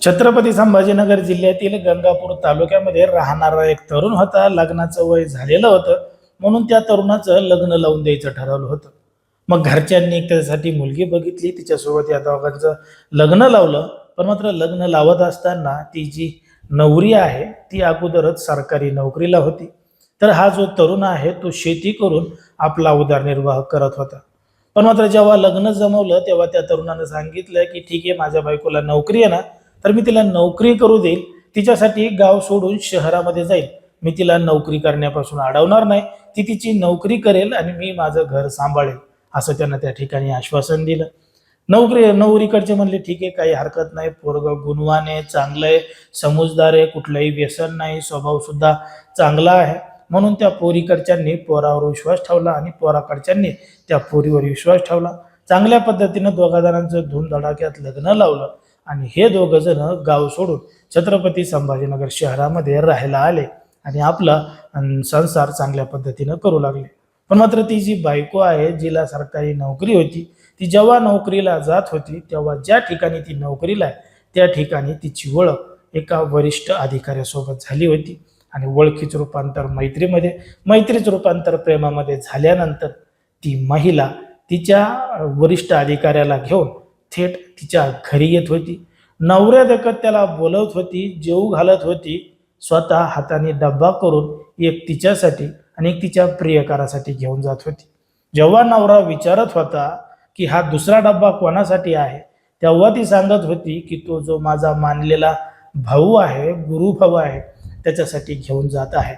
छत्रपती संभाजीनगर जिल्ह्यातील गंगापूर तालुक्यामध्ये राहणारा एक तरुण होता. लग्नाचं वय झालेलं होतं, म्हणून त्या तरुणाचं लग्न लावून द्यायचं ठरवलं होतं. मग घरच्यांनी त्यासाठी मुलगी बघितली, तिच्यासोबत या दोघांचं लग्न लावलं. पण मात्र लग्न लावत असताना ती जी नवरी आहे ती अगोदरच सरकारी नोकरीला होती. तर हा जो तरुण आहे तो शेती करून आपला उदरनिर्वाह करत होता. पण मात्र जेव्हा लग्न जमवलं तेव्हा त्या तरुणानं सांगितलं की ठीक आहे, माझ्या बायकोला नोकरी आहे ना, तर मी तिला नोकरी करू देईल. तिच्यासाठी गाव सोडून शहरामध्ये जाईल. मी तिला नोकरी करण्यापासून अडवणार नाही. ती तिची नोकरी करेल आणि मी माझं घर सांभाळेल, असं त्यांना त्या ठिकाणी आश्वासन दिलं. नवरीकडचे म्हणले ठीक आहे, काही हरकत नाही, पोरग गुणवान आहे, चांगलं आहे, समजदार आहे, कुठलंही व्यसन नाही, स्वभाव सुद्धा चांगला आहे. म्हणून त्या पोरीकडच्यांनी पोरावर विश्वास ठेवला आणि पोराकडच्यांनी त्या पोरीवर विश्वास ठेवला. चांगल्या पद्धतीनं दोघा जणांचं धूमधडाक्यात लग्न लावलं आणि हे दोघ जण गाव सोडून छत्रपती संभाजीनगर शहरामध्ये राहायला आले आणि आपला संसार चांगल्या पद्धतीनं करू लागले. पण मात्र ती जी बायको आहे, जिला सरकारी नोकरी होती, ती जेव्हा नोकरीला जात होती तेव्हा ज्या ठिकाणी ती नोकरीला आहे त्या ठिकाणी तिची ओळख एका वरिष्ठ अधिकाऱ्यासोबत झाली होती आणि ओळखीचं रूपांतर मैत्रीमध्ये, मैत्रीचं रूपांतर प्रेमामध्ये झाल्यानंतर ती महिला तिच्या वरिष्ठ अधिकाऱ्याला घेऊन थेट तिच्या घरी येत होती. नवऱ्या देखत त्याला बोलवत होती, जेवू घालत होती, स्वतः हाताने डब्बा करून एक तिच्यासाठी आणि एक तिच्या प्रियकरासाठी घेऊन जात होती. जेव्हा नवरा विचारत होता की हा दुसरा डब्बा कोणासाठी आहे, तेव्हा ती सांगत होती की तो जो माझा मानलेला भाऊ आहे, गुरुभाऊ आहे, त्याच्यासाठी घेऊन जात आहे.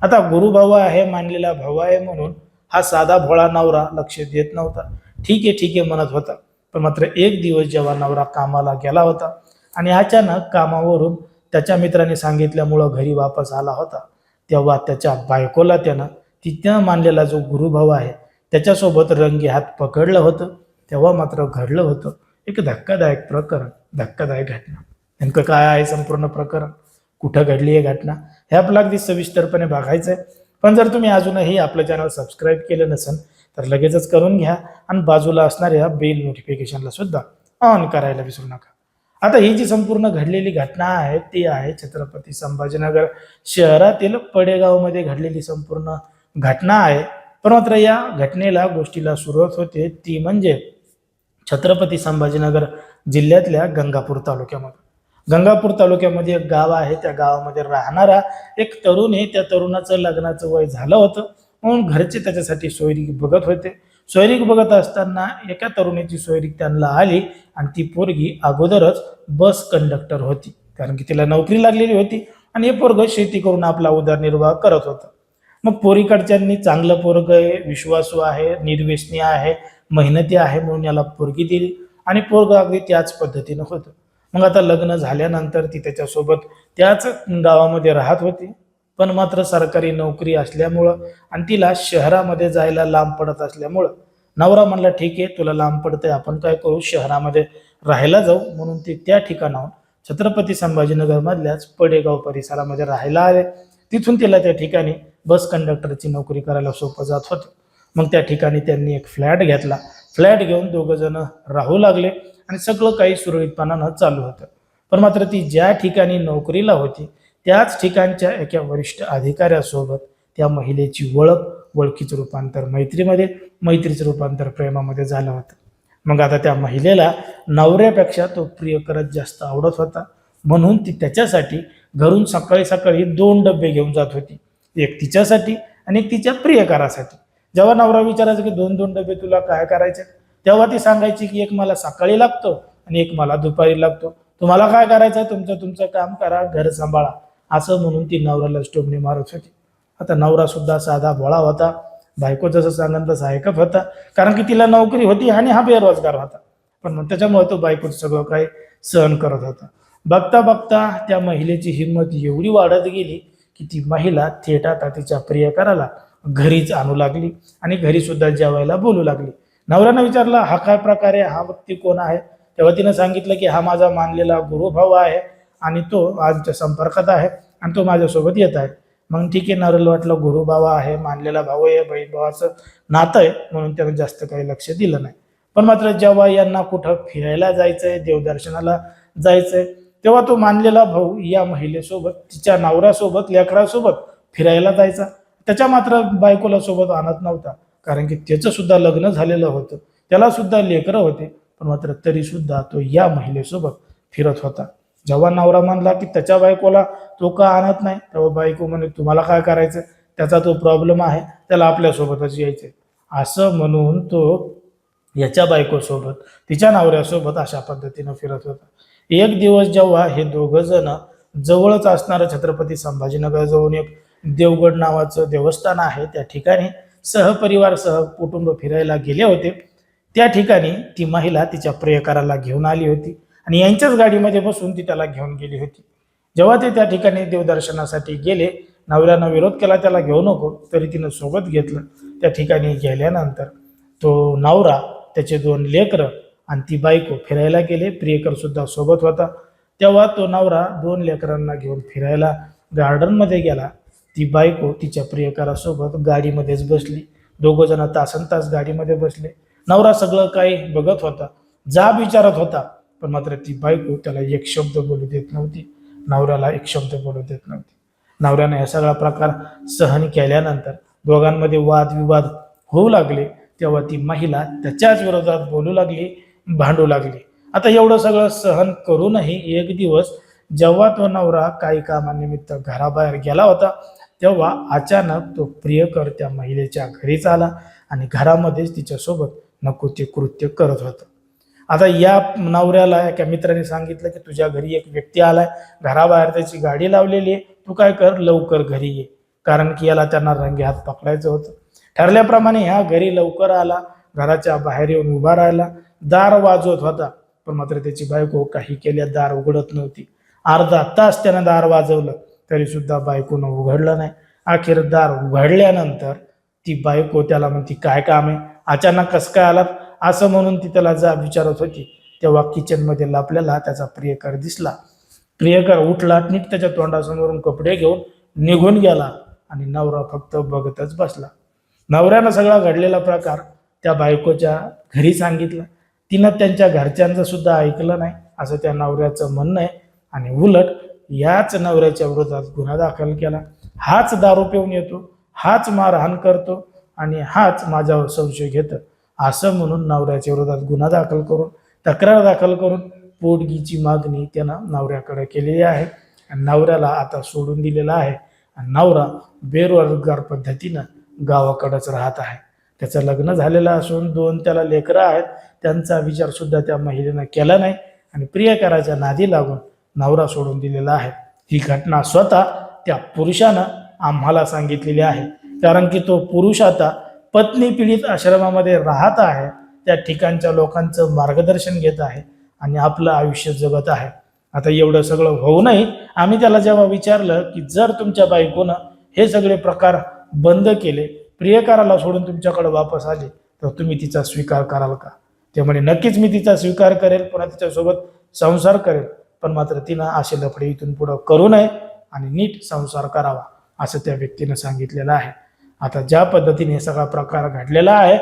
आता गुरुभाऊ आहे, मानलेला भाऊ आहे म्हणून हा साधा भोळा नवरा लक्ष देत नव्हता. ठीक आहे ठीक आहे म्हणत होता. पण मात्र एक दिवस जेव्हा नवरा कामाला गेला होता आणि अचानक कामावरून त्याच्या मित्राने सांगितल्यामुळं घरी वापस आला होता, तेव्हा त्याच्या बायकोला त्यानं तिथं मानलेला जो गुरुभाऊ आहे त्याच्यासोबत रंगी हात पकडलं होतं. तेव्हा मात्र घडलं होतं एक धक्कादायक प्रकरण, धक्कादायक घटना. नेमकं काय आहे संपूर्ण प्रकरण, कुठं घडली आहे घटना, हे आपल्याला अगदी सविस्तरपणे बघायचं आहे. पण जर तुम्ही अजूनही आपलं चॅनल सबस्क्राईब केलं नसेल तर लगेचच करून घ्या आणि बाजूला असणाऱ्या बेल नोटिफिकेशनला सुद्धा ऑन करायला विसरू नका. आता ही जी संपूर्ण घडलेली घटना आहे ती आहे छत्रपती संभाजीनगर शहरातील पडेगावमध्ये घडलेली संपूर्ण घटना आहे. पण मात्र या घटनेला गोष्टीला सुरुवात होते ती म्हणजे छत्रपती संभाजीनगर जिल्ह्यातल्या गंगापूर तालुक्यामध्ये. गंगापूर तालुक्यामध्ये एक गाव आहे, त्या गावामध्ये राहणारा एक तरुण आहे. त्या तरुणाचं लग्नाचं वय झालं होतं, म्हणून घरचे त्याच्यासाठी सोयरीक बघत होते. सोयरीक बघत असताना एका तरुणीची सोयरीक त्यांना आली आणि ती पोरगी अगोदरच बस कंडक्टर होती, कारण की तिला नोकरी लागलेली होती आणि हे पोरग शेती करून आपला उदरनिर्वाह करत होतं. मग पोरीकडच्यांनी चांगलं पोरग आहे, विश्वासू आहे, निर्व्यसनी आहे, मेहनती आहे म्हणून याला पोरगी दिली आणि पोरग अगदी त्याच पद्धतीनं होतं. मग आता लग्न झाल्यानंतर ती त्याच्यासोबत त्याच गावामध्ये राहत होती. पण मात्र सरकारी नोकरी असल्यामुळं आणि तिला शहरामध्ये जायला लांब पडत असल्यामुळं नवरा म्हणला ठीक आहे, तुला लांब पडतंय, आपण काय करू, शहरामध्ये राहायला जाऊ. म्हणून ते त्या ठिकाणाहून छत्रपती संभाजीनगर मधल्याच पडेगाव परिसरामध्ये राहायला आले. तिथून तिला त्या ठिकाणी बस कंडक्टरची नोकरी करायला सोपं जात होतं. मग त्या ठिकाणी त्यांनी एक फ्लॅट घेतला. फ्लॅट घेऊन दोघं जण राहू लागले आणि सगळं काही सुरळीतपणानं चालू होतं. पण मात्र ती ज्या ठिकाणी नोकरीला होती त्याच ठिकाणच्या एका वरिष्ठ अधिकाऱ्यासोबत त्या महिलेची ओळखीचं रूपांतर मैत्रीमध्ये, मैत्रीचं रूपांतर प्रेमामध्ये झालं होतं. मग आता त्या महिलेला नवऱ्यापेक्षा तो प्रियकरच जास्त आवडत होता, म्हणून ती त्याच्यासाठी घरून सकाळी सकाळी 2 डबे घेऊन जात होती, एक तिच्यासाठी आणि एक तिच्या प्रियकरासाठी. जेव्हा नवरा विचारायचा की 2-2 डबे तुला काय करायचे, तेव्हा ती सांगायची की एक मला सकाळी लागतो आणि एक मला दुपारी लागतो. तुम्हाला काय करायचं, तुमचं तुमचं काम करा, घर सांभाळा, असं म्हणून ती नवऱ्याला स्टोमणी मारत होती. आता नवरा सुद्धा साधा भोळा होता, बायको जसं सांगन तसं ऐकत होता, कारण की तिला नोकरी होती आणि हा बेरोजगार होता. पण मग त्याच्यामुळे तो बायकोचं सगळं काही सहन करत होता. बघता बघता त्या महिलेची हिंमत एवढी वाढत गेली की ती महिला थेट आता तिच्या प्रियकराला घरीच आणू लागली आणि घरी सुद्धा जेवायला बोलू लागली. नवऱ्यानं विचारला हा काय प्रकार आहे, हा व्यक्ती कोण आहे, तेव्हा तिनं सांगितलं की हा माझा मानलेला गुरुभाऊ आहे आणि तो आमच्या संपर्कात आहे आणि तो माझ्यासोबत येत आहे. मग ठीक आहे, नवऱ्याला वाटलं गुरुभाऊ आहे, मानलेला भाऊ आहे, बहीण भावाचं नातं आहे, म्हणून त्यानं जास्त काही लक्ष दिलं नाही. पण मात्र जेव्हा यांना कुठं फिरायला जायचंय, देवदर्शनाला जायचंय, तेव्हा तो मानलेला भाऊ या महिलेसोबत, तिच्या नवऱ्यासोबत, लेकरासोबत फिरायला जायचा. त्याच्या मात्र बायकोला सोबत आणत नव्हता, कारण की त्याचं सुद्धा लग्न झालेलं होतं, त्याला सुद्धा लेकरं होते. पण मात्र तरी सुद्धा तो या महिलेसोबत फिरत होता. जेव्हा नवरा म्हणला की त्याच्या बायकोला तो का आणत नाही, तेव्हा बायको म्हणे तुम्हाला काय करायचं, त्याचा तो प्रॉब्लेम आहे, त्याला आपल्यासोबतच यायचंय. असं म्हणून तो याच्या बायकोसोबत, तिच्या नवऱ्यासोबत अशा पद्धतीनं फिरत होता. एक दिवस जेव्हा हे दोघं जण जवळच असणारं छत्रपती संभाजीनगर जवळ एक देवगड नावाचं देवस्थान आहे, त्या ठिकाणी सहपरिवार कुटुंब फिरायला गेले होते. त्या ठिकाणी ती महिला तिच्या प्रियकराला घेऊन आली होती आणि यांच्याच गाडीमध्ये बसून ती त्याला घेऊन गेली होती. जेव्हा ते त्या ठिकाणी देवदर्शनासाठी गेले, नवऱ्यानं विरोध केला त्याला घेऊ नको, तरी तिनं सोबत घेतलं. त्या ठिकाणी गेल्यानंतर तो नवरा, त्याचे 2 लेकरं आणि ती बायको फिरायला गेले. प्रियकर सुद्धा सोबत होता. तेव्हा तो नवरा 2 लेकरांना घेऊन फिरायला गार्डनमध्ये गेला. ती बायको तिच्या प्रियकरासोबत गाडीमध्येच बसली. दोघं जण तासनतास गाडीमध्ये बसले. नवरा सगळं काही बघत होता, जाब विचारत होता, पण मात्र ती बायको त्याला एक शब्द बोलू देत नव्हती, नवऱ्याला एक शब्द बोलू देत नव्हती. नवऱ्याने हा सगळा प्रकार सहन केल्यानंतर दोघांमध्ये वादविवाद होऊ लागले. तेव्हा ती महिला त्याच्याच विरोधात बोलू लागली, भांडू लागली. आता एवढं सगळं सहन करूनही एक दिवस जेव्हा तो नवरा काही कामानिमित्त घराबाहेर गेला होता, तेव्हा अचानक तो प्रियकर त्या महिलेच्या घरीच आला आणि घरामध्येच तिच्यासोबत नको ते कृत्य करत होतं. आता या नवऱ्याला एका मित्राने सांगितलं की तुझ्या घरी एक व्यक्ती आलाय, घराबाहेर त्याची गाडी लावलेली आहे, तू काय कर, लवकर घरी ये, कारण की याला त्यांना रंगे हात पकडायचं होतं. ठरल्याप्रमाणे ह्या घरी लवकर आला, घराच्या बाहेर येऊन उभा राहिला, दार वाजवत होता, पण मात्र त्याची बायको काही केल्या दार उघडत नव्हती. अर्धा तास त्यानं दार वाजवलं तरी सुद्धा बायकोनं उघडलं नाही. अखेर दार उघडल्यानंतर ती बायको त्याला म्हणती काय काम आहे, अचानक कसं काय आलात, असं म्हणून ती त्याला जा विचारत होती. तेव्हा किचनमध्ये लपलेला त्याचा प्रियकर दिसला. प्रियकर उठला, नीट त्याच्या तोंडासमोरून कपडे घेऊन निघून गेला आणि नवरा फक्त बघतच बसला. नवऱ्यानं सगळा घडलेला प्रकार त्या बायकोच्या घरी सांगितला. तिनं त्यांच्या घरच्यांचं सुद्धा ऐकलं नाही, असं त्या नवऱ्याचं म्हणणं आहे. आणि उलट याच नवऱ्याच्या विरोधात गुन्हा दाखल केला. हाच दारू पिऊन येतो, हाच मारहाण करतो आणि हाच माझ्यावर संशय घेतं, असं म्हणून नवऱ्याच्या विरोधात गुन्हा दाखल करून, तक्रार दाखल करून पोटगीची मागणी त्यानं नवऱ्याकडे केलेली आहे. आणि नवऱ्याला आता सोडून दिलेला आहे आणि नवरा बेरोजगार पद्धतीनं गावाकडेच राहत आहे. त्याचं लग्न झालेलं असून 2 त्याला लेकरं आहेत. त्यांचा विचार सुद्धा त्या महिलेनं केला नाही आणि प्रियकराच्या नादी लागून नवरा सोडून दिलेला आहे. ही घटना स्वतः त्या पुरुषानं आम्हाला सांगितलेली आहे, कारण की तो पुरुष आता पत्नी पीडित आश्रमामध्ये राहत आहे, त्या ठिकाणच्या लोकांचं मार्गदर्शन घेत आहे आणि आपलं आयुष्य जगत आहे. आता एवढं सगळं होऊनही आम्ही त्याला जेव्हा विचारलं की जर तुमच्या बायकोनं हे सगळे प्रकार बंद केले, प्रियकराला सोडून तुमच्याकडे वापस आले, तर तुम्ही तिचा स्वीकार कराल का? ते म्हणे नक्कीच मी तिचा स्वीकार करेल, पुन्हा तिच्यासोबत संसार करेल, पण मात्र तिनं असे लफडे इथून पुढं करू नये आणि नीट संसार करावा, असं त्या व्यक्तीनं सांगितलेलं आहे. आता ज्या पद्धतीने हे सगळा प्रकार घडलेला आहे,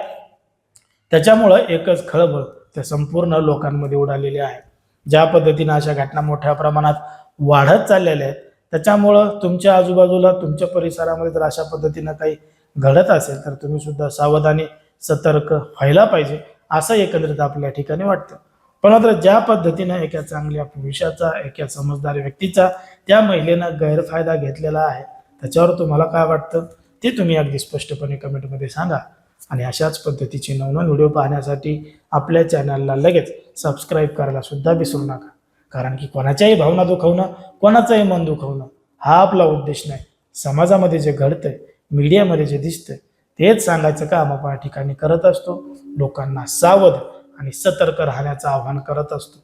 त्याच्यामुळं एकच खळबळ त्या संपूर्ण लोकांमध्ये उडालेली आहे. ज्या पद्धतीनं अशा घटना मोठ्या प्रमाणात वाढत चाललेल्या आहेत, त्याच्यामुळं तुमच्या आजूबाजूला, तुमच्या परिसरामध्ये जर अशा पद्धतीनं काही घडत असेल तर तुम्ही सुद्धा सावधानी, सतर्क व्हायला पाहिजे, असं एकंदरीत आपल्या ठिकाणी वाटतं. पण मात्र ज्या पद्धतीनं एका चांगल्या पुरुषाचा, एका समजदार व्यक्तीचा त्या महिलेनं गैरफायदा घेतलेला आहे, त्याच्यावर तुम्हाला काय वाटतं ते तुम्ही अगदी स्पष्टपणे कमेंटमध्ये सांगा. आणि अशाच पद्धतीचे नवनवीन व्हिडिओ पाहण्यासाठी आपल्या चॅनलला लगेच सबस्क्राईब करायला सुद्धा विसरू नका, कारण की कोणाच्याही भावना दुखवणं, कोणाचंही मन दुखवणं हा आपला उद्देश नाही. समाजामध्ये जे घडतंय, मीडियामध्ये जे दिसतंय, तेच सांगायचं काम आपण या ठिकाणी करत असतो. लोकांना सावध आणि सतर्क राहण्याचं आवाहन करत असतो.